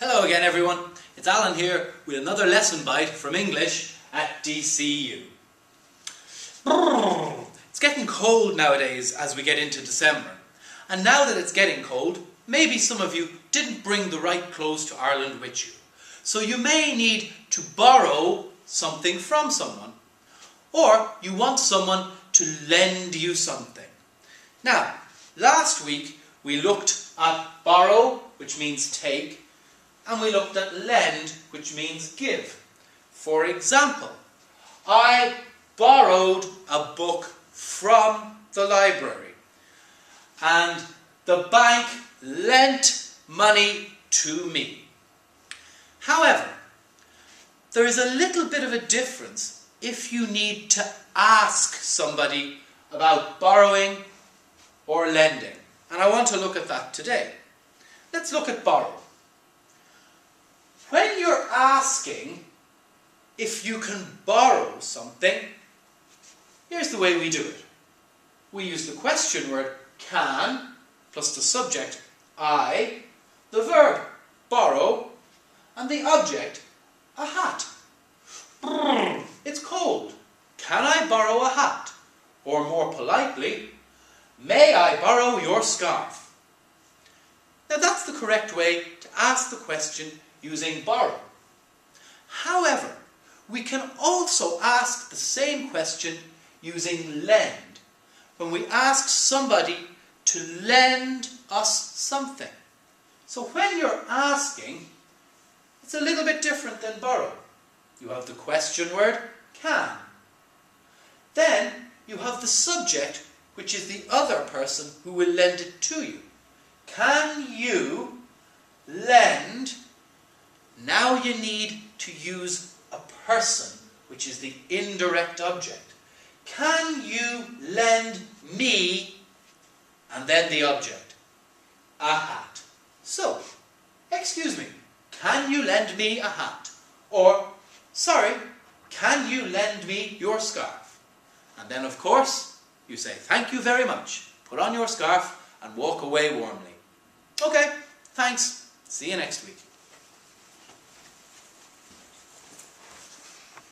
Hello again everyone, it's Alan here with another lesson bite from English at DCU. It's getting cold nowadays as we get into December, and now that it's getting cold, maybe some of you didn't bring the right clothes to Ireland with you. So you may need to borrow something from someone, or you want someone to lend you something. Now, last week we looked at borrow, which means take, and we looked at lend, which means give. For example, I borrowed a book from the library, and the bank lent money to me. However, there is a little bit of a difference if you need to ask somebody about borrowing or lending. And I want to look at that today. Let's look at borrow. When you're asking if you can borrow something, here's the way we do it. We use the question word can plus the subject I, the verb borrow, and the object a hat. It's cold. Can I borrow a hat? Or more politely, may I borrow your scarf? Now that's the correct way to ask the question using borrow. However, we can also ask the same question using lend, when we ask somebody to lend us something. So when you're asking, it's a little bit different than borrow. You have the question word can. Then you have the subject, which is the other person who will lend it to you. Can you lend? Now you need to use a person, which is the indirect object. Can you lend me? And then the object, a hat. So, excuse me, can you lend me a hat? Or, sorry, can you lend me your scarf? And then, of course, you say, thank you very much. Put on your scarf and walk away warmly. Okay, thanks. See you next week.